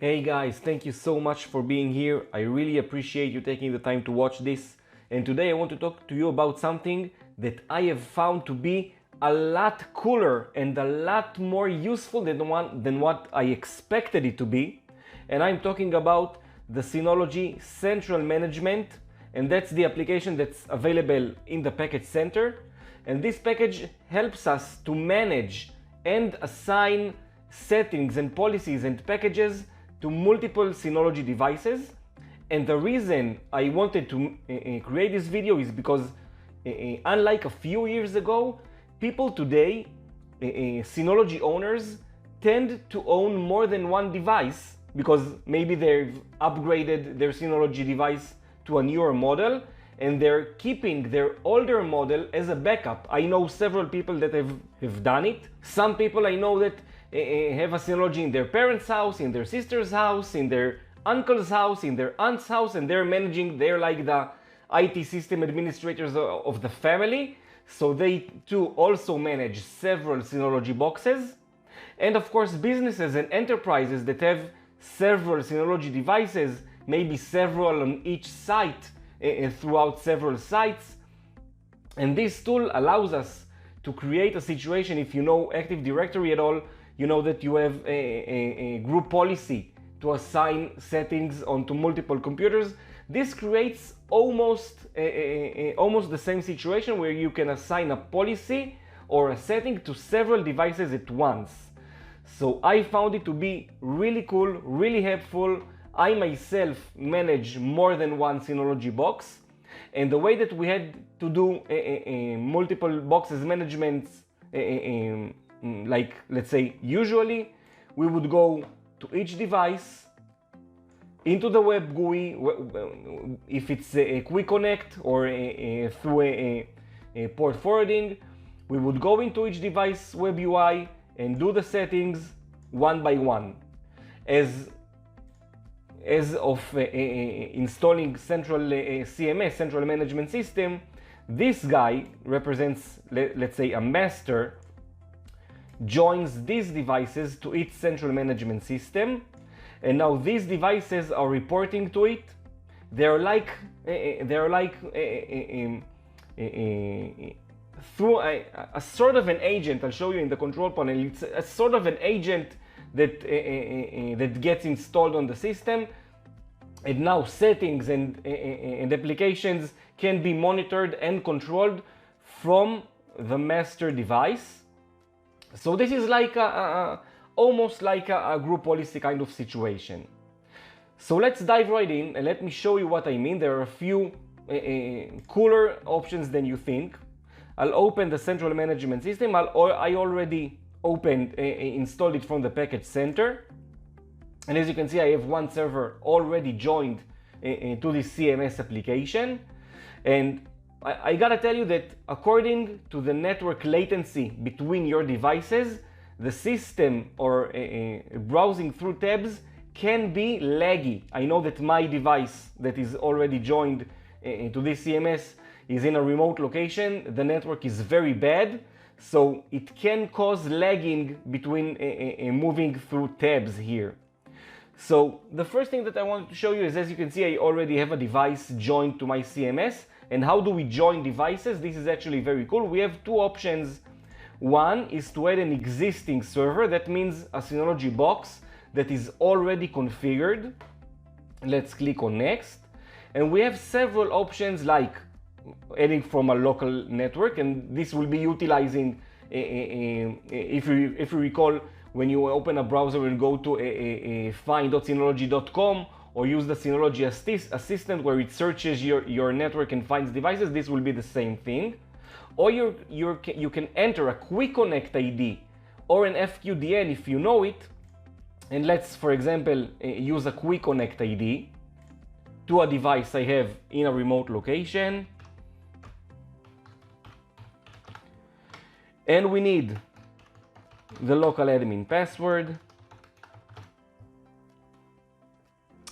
Hey guys, thank you so much for being here. I really appreciate you taking the time to watch this. And today I want to talk to you about something that I have found to be a lot cooler and a lot more useful than what I expected it to be. And I'm talking about the Synology Central Management, and that's the application that's available in the package center. And this package helps us to manage and assign settings and policies and packages to multiple Synology devices. And the reason I wanted to create this video is because unlike a few years ago, people today, Synology owners, tend to own more than one device because have upgraded their Synology device to a newer model and they're keeping their older model as a backup. I know several people that have done it. Some people I know that have a Synology in their parents' house, in their sister's house, in their uncle's house, in their aunt's house, and they're like the IT system administrators of the family. So they too also manage several Synology boxes. And of course, businesses and enterprises that have several Synology devices, maybe several on each site throughout several sites. And this tool allows us to create a situation, if you know Active Directory at all, you know that you have a group policy to assign settings onto multiple computers. This creates almost the same situation where you can assign a policy or a setting to several devices at once. So I found it to be really cool, really helpful. I myself manage more than one Synology box, and the way that we had to do multiple boxes management, like let's say usually we would go to each device into the web GUI, if it's a quickconnect or through a port forwarding, we would go into each device web UI and do the settings one by one. As of installing central CMS, Central Management System, this guy represents, let's say, a master, joins these devices to its central management system, and now these devices are reporting to it. They're like through a sort of an agent. I'll show you in the control panel. It's a sort of an agent that gets installed on the system, and now settings and applications can be monitored and controlled from the master device. So this is like almost like a group policy kind of situation. So let's dive right in and let me show you what I mean. There are a few cooler options than you think. I'll open the central management system. I already installed it from the package center. And as you can see, I have one server already joined to this CMS application. And I gotta tell you that according to the network latency between your devices, the system or browsing through tabs can be laggy. I know that my device that is already joined to this CMS is in a remote location. The network is very bad, so it can cause lagging between moving through tabs here. So the first thing that I wanted to show you is, as you can see, I already have a device joined to my CMS. And how do we join devices? This is actually very cool. We have two options. One is to add an existing server. That means a Synology box that is already configured. Let's click on next. And we have several options like adding from a local network, and this will be utilizing, if you recall, when you open a browser and go to find.synology.com or use the Synology Assistant where it searches your network and finds devices, this will be the same thing. Or you can enter a quickconnect ID or an FQDN if you know it. And let's, for example, use a quickconnect ID to a device I have in a remote location. And we need the local admin password.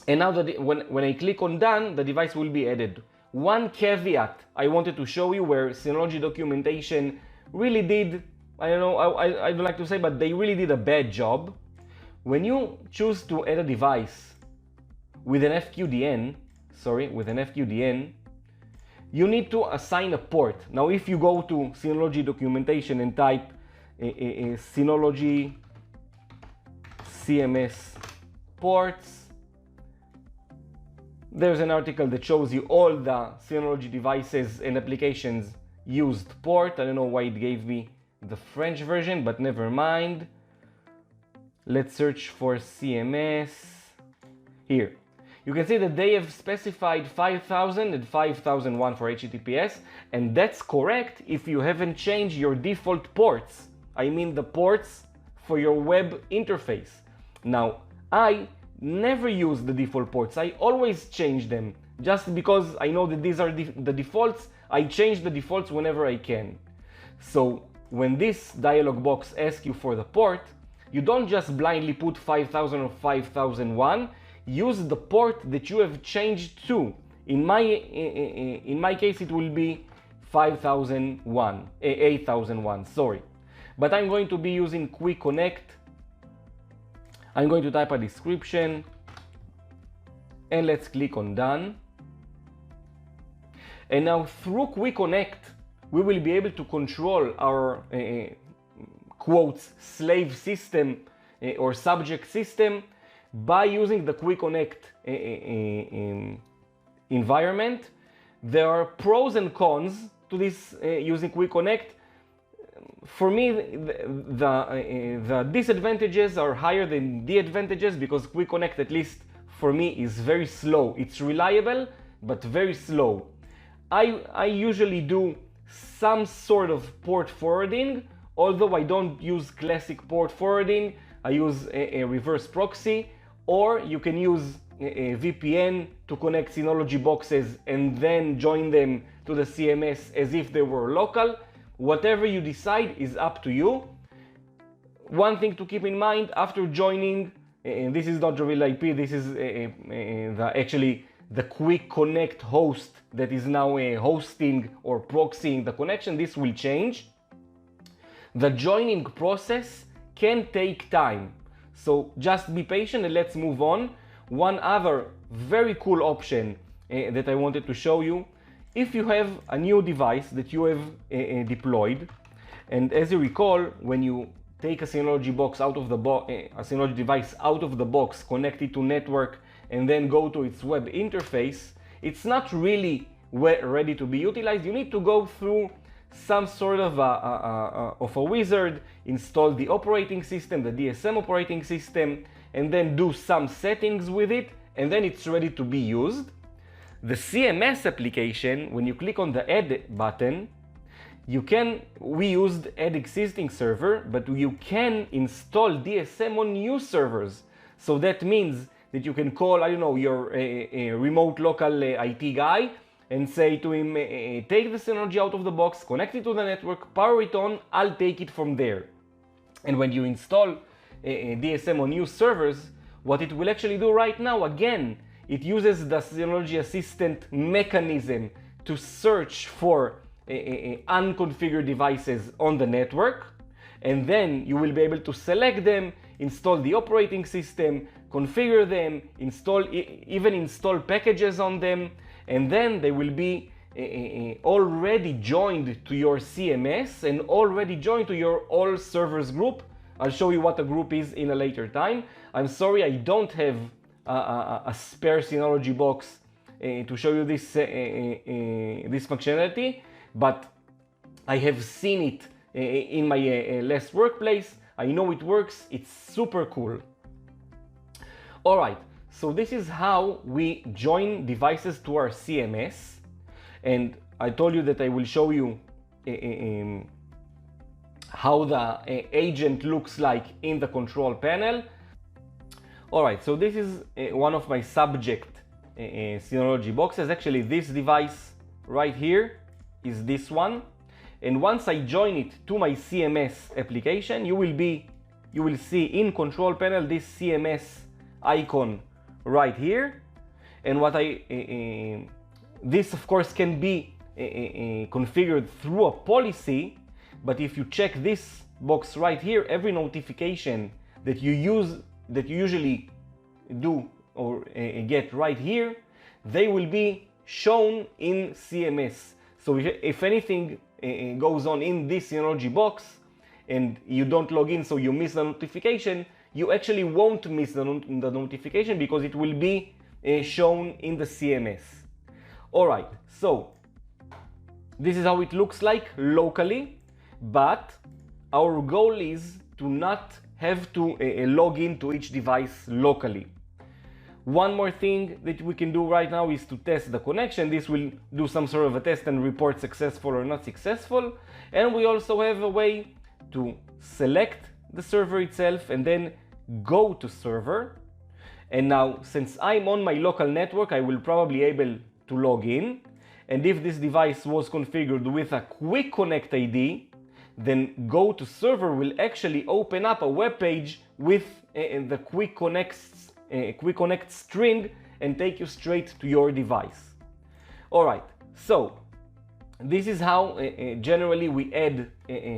And now that when I click on done, the device will be added. One caveat I wanted to show you where Synology documentation really did, I don't know, I don't like to say, but they really did a bad job. when you choose to add a device with an FQDN, you need to assign a port. Now, if you go to Synology documentation and type Synology CMS ports, there's an article that shows you all the Synology devices and applications used port. I don't know why it gave me the French version, but never mind. Let's search for CMS. Here. You can see that they have specified 5000 and 5001 for HTTPS, and that's correct if you haven't changed your default ports. I mean the ports for your web interface. Now, I never use the default ports. I always change them. Just because I know that these are the defaults, I change the defaults whenever I can. So when this dialog box asks you for the port, you don't just blindly put 5000 or 5001. Use the port that you have changed to. In my case, it will be 8001, sorry. But I'm going to be using quickconnect. I'm going to type a description, and let's click on done. And now through quickconnect, we will be able to control our quotes slave system or subject system by using the quickconnect environment. There are pros and cons to this using quickconnect. For me, the disadvantages are higher than the advantages because quickconnect, at least for me, is very slow. It's reliable, but very slow. I usually do some sort of port forwarding, although I don't use classic port forwarding. I use a reverse proxy, or you can use a VPN to connect Synology boxes and then join them to the CMS as if they were local. Whatever you decide is up to you. One thing to keep in mind after joining, and this is not the real IP, this is actually the quickconnect host that is now hosting or proxying the connection. This will change. The joining process can take time. So just be patient and let's move on. One other very cool option that I wanted to show you. If you have a new device that you have deployed, and as you recall, when you take a Synology box out of the a Synology device out of the box, connect it to network, and then go to its web interface, it's not really ready to be utilized. You need to go through some sort of a wizard, install the operating system, the DSM operating system, and then do some settings with it, and then it's ready to be used. The CMS application, when you click on the add button, we used add existing server, but you can install DSM on new servers. So that means that you can call, I don't know, your remote local IT guy and say to him, take the Synology out of the box, connect it to the network, power it on, I'll take it from there. And when you install DSM on new servers, what it will actually do right now, again, it uses the Synology Assistant mechanism to search for unconfigured devices on the network, and then you will be able to select them, install the operating system, configure them, even install packages on them, and then they will be already joined to your CMS and already joined to your all servers group. I'll show you what a group is in a later time. I'm sorry I don't have a spare Synology box to show you this functionality, but I have seen it in my last workplace. I know it works. It's super cool. All right, so this is how we join devices to our CMS, and I told you that I will show you how the agent looks like in the control panel. All right, so this is one of my subject Synology boxes. Actually, this device right here is this one, and once I join it to my CMS application, you will see in control panel this CMS icon right here. And what this of course can be configured through a policy, but if you check this box right here, every notification that you use that you usually do or get right here, they will be shown in CMS. So if anything goes on in this Synology box and you don't log in, so you miss the notification, you actually won't miss the notification because it will be shown in the CMS. Alright, so this is how it looks like locally, but our goal is to not have to log in to each device locally. One more thing that we can do right now is to test the connection. This will do some sort of a test and report successful or not successful. And we also have a way to select the server itself and then go to server. And now, since I'm on my local network, I will probably be able to log in. And if this device was configured with a quick connect ID, then go to server will actually open up a web page with the quick connect string and take you straight to your device. Alright, so this is how generally we add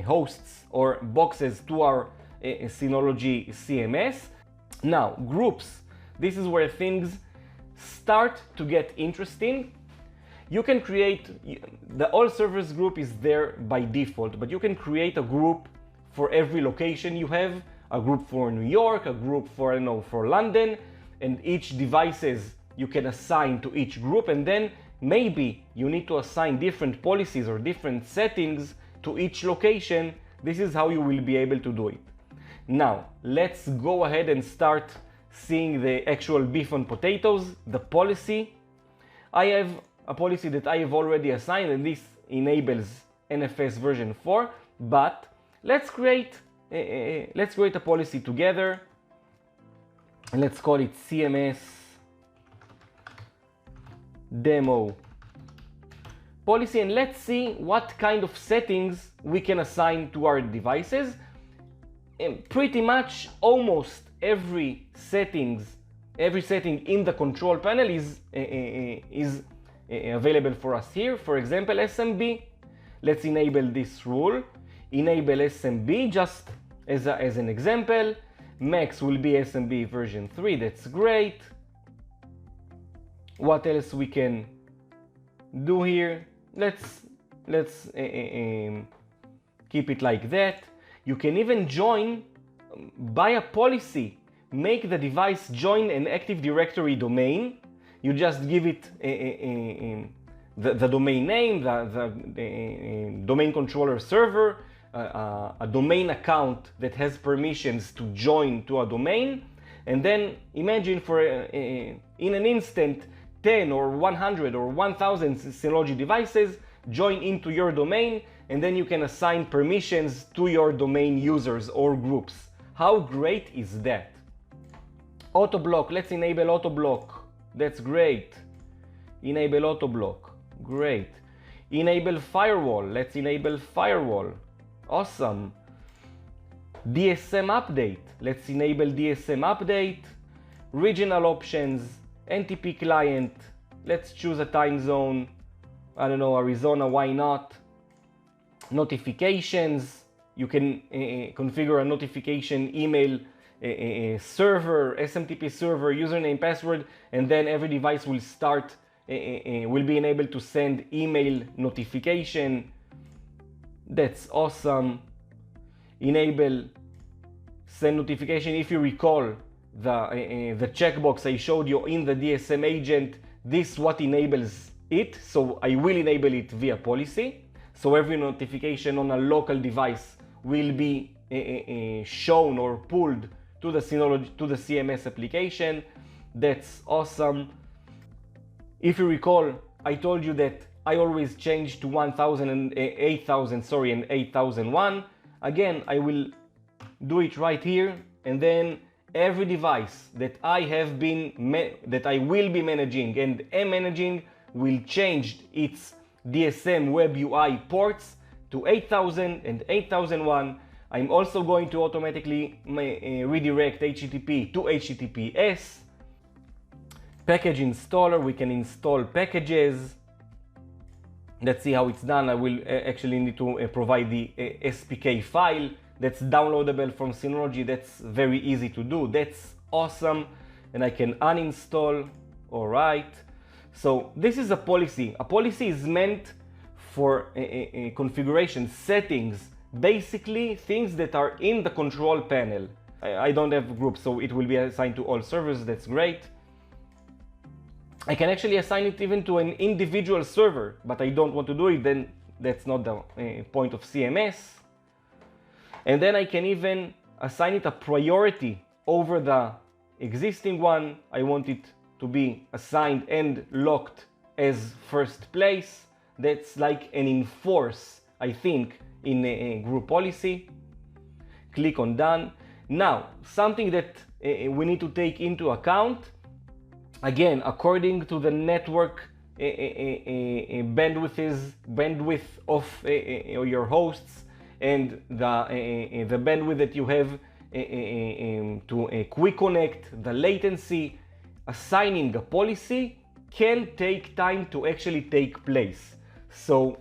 hosts or boxes to our Synology CMS. Now, groups. This is where things start to get interesting. You can create, the all servers group is there by default, but you can create a group for every location you have, a group for New York, a group for, I don't know, for London, and each devices you can assign to each group, and then maybe you need to assign different policies or different settings to each location. This is how you will be able to do it. Now, let's go ahead and start seeing the actual beef and potatoes, the policy. I have a policy that I have already assigned, and this enables NFS version 4, but let's create a policy together. Let's call it CMS demo policy, and let's see what kind of settings we can assign to our devices. And pretty much almost every setting in the control panel is available for us here. For example, SMB. Let's enable this rule. Enable SMB just as an example. Max will be SMB version 3. That's great. What else we can do here? Let's keep it like that. You can even join by a policy. Make the device join an Active Directory domain. You just give it the domain name, the domain controller server, a domain account that has permissions to join to a domain, and then imagine for in an instant 10 or 100 or 1000 Synology devices join into your domain, and then you can assign permissions to your domain users or groups. How great is that? Auto block, let's enable auto block. That's great. Enable auto block. Great. Enable firewall. Let's enable firewall. Awesome. DSM update. Let's enable DSM update. Regional options. NTP client. Let's choose a time zone. I don't know, Arizona, why not? Notifications. You can configure a notification email server, SMTP server, username, password, and then every device will start, will be enabled to send email notification. That's awesome. Enable send notification. If you recall the checkbox I showed you in the DSM agent, this what enables it. So I will enable it via policy. So every notification on a local device will be shown or pulled to the Synology, to the CMS application. That's awesome. If you recall, I told you that I always change to 1000 and 8000, sorry, and 8001. Again, I will do it right here, and then every device that I have been that I will be managing and am managing will change its DSM web UI ports to 8000 and 8001. I'm also going to automatically redirect HTTP to HTTPS. Package installer, we can install packages. Let's see how it's done. I will actually need to provide the SPK file that's downloadable from Synology. That's very easy to do. That's Awesome. And I can uninstall. All right. So this is a policy. A policy is meant for configuration settings, basically things that are in the control panel. I don't have groups, so it will be assigned to all servers. That's great. I can actually assign it even to an individual server, but I don't want to do it, then that's not the point of CMS. And then I can even assign it a priority over the existing one. I want it to be assigned and locked as first place. That's like an enforce, I think, in a group policy. Click on done. Now, something that we need to take into account, again, according to the network bandwidth of your hosts and the bandwidth that you have to quick connect, the latency, assigning a policy can take time to actually take place. So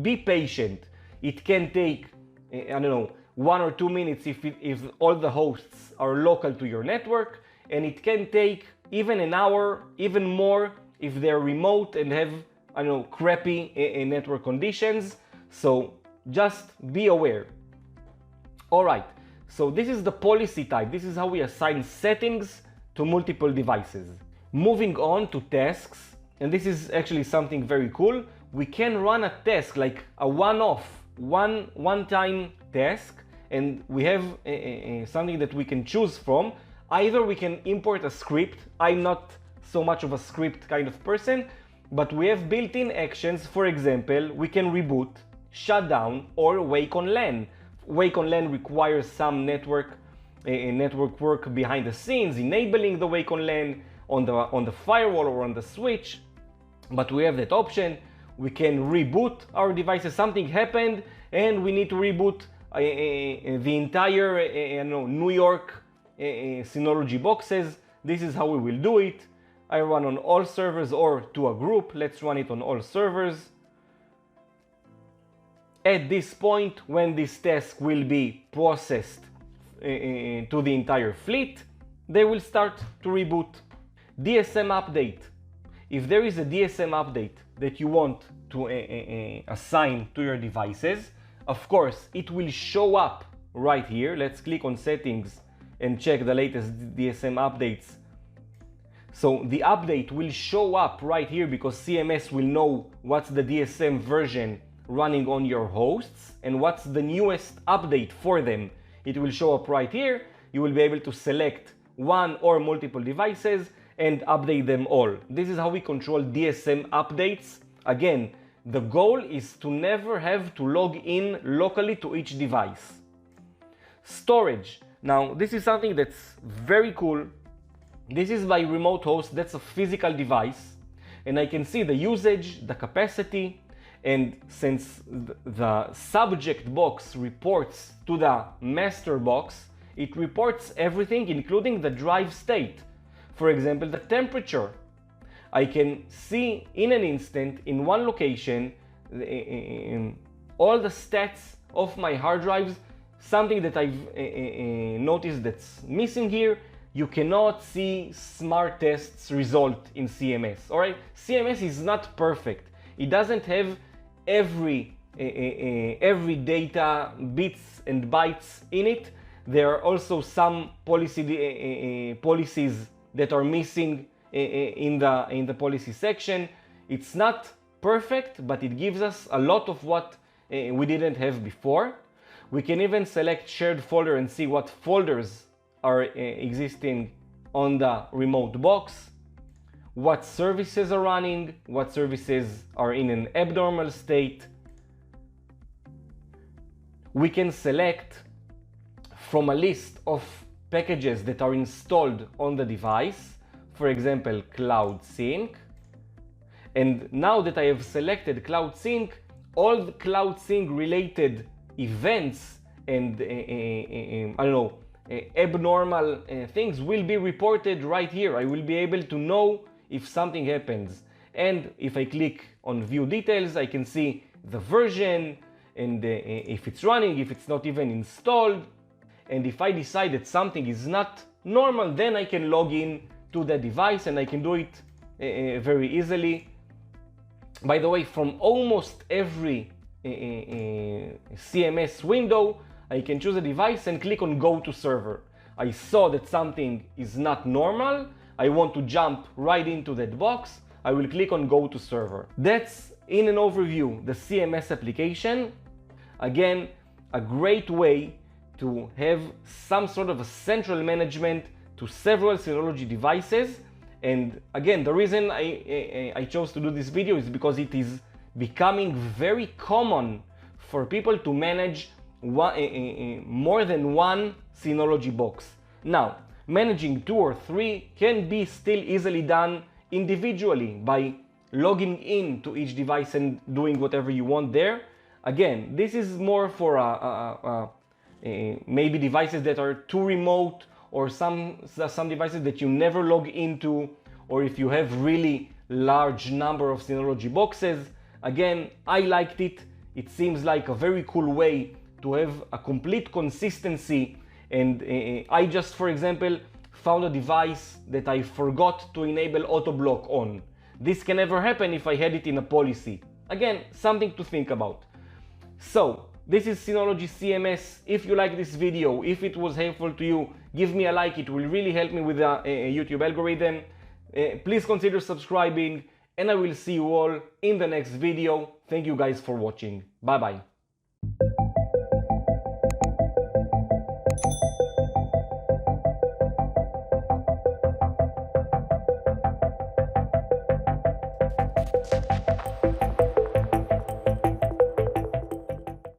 be patient. It can take, I don't know, 1 or 2 minutes if all the hosts are local to your network, and it can take even an hour, even more if they're remote and have, I don't know, crappy network conditions. So just be aware. All right, so this is the policy type. This is how we assign settings to multiple devices. Moving on to tasks, and this is actually something very cool. We can run a task like a one-time task, and we have something that we can choose from. Either we can import a script. I'm not so much of a script kind of person, but we have built-in actions. For example, we can reboot, shut down, or wake on LAN. Wake on LAN requires some network work behind the scenes, enabling the wake on LAN on the firewall or on the switch, but we have that option. We can reboot our devices. Something happened and we need to reboot the entire New York Synology boxes. This is how we will do it. I run on all servers or to a group. Let's run it on all servers. At this point, when this task will be processed to the entire fleet, they will start to reboot. DSM update. If there is a DSM update that you want to assign to your devices, of course, it will show up right here. Let's click on settings and check the latest DSM updates. So the update will show up right here because CMS will know what's the DSM version running on your hosts and what's the newest update for them. It will show up right here. You will be able to select one or multiple devices and update them all. This is how we control DSM updates. Again, the goal is to never have to log in locally to each device. Storage. Now, this is something that's very cool. This is by remote host. That's a physical device. And I can see the usage, the capacity, and since the subject box reports to the master box, it reports everything, including the drive state. For example, the temperature. I can see in an instant, in one location, all the stats of my hard drives. Something that I've noticed that's missing here, you cannot see smart tests result in CMS. All right, CMS is not perfect. It doesn't have every data bits and bytes in it. There are also some policies that are missing in the policy section. It's not perfect, but it gives us a lot of what we didn't have before. We can even select shared folder and see what folders are existing on the remote box, what services are running, what services are in an abnormal state. We can select from a list of packages that are installed on the device, for example, Cloud Sync. And now that I have selected Cloud Sync, all the Cloud Sync related events and abnormal things will be reported right here. I will be able to know if something happens. And if I click on view details, I can see the version and if it's running, if it's not even installed. And if I decide that something is not normal, then I can log in to the device and I can do it very easily. By the way, from almost every CMS window, I can choose a device and click on Go to Server. I saw that something is not normal. I want to jump right into that box. I will click on Go to Server. That's, in an overview, the CMS application. Again, a great way to have some sort of a central management to several Synology devices. And again, the reason I chose to do this video is because it is becoming very common for people to manage more than one Synology box. Now, managing 2 or 3 can be still easily done individually by logging in to each device and doing whatever you want there. Again, this is more for maybe devices that are too remote, or some devices that you never log into, or if you have really large number of Synology boxes. Again, I liked it. It seems like a very cool way to have a complete consistency. And I just, for example, found a device that I forgot to enable auto block on. This can never happen if I had it in a policy. Again, something to think about. So, this is Synology CMS. If you like this video, if it was helpful to you, give me a like. It will really help me with the YouTube algorithm. Please consider subscribing, and I will see you all in the next video. Thank you guys for watching. Bye bye.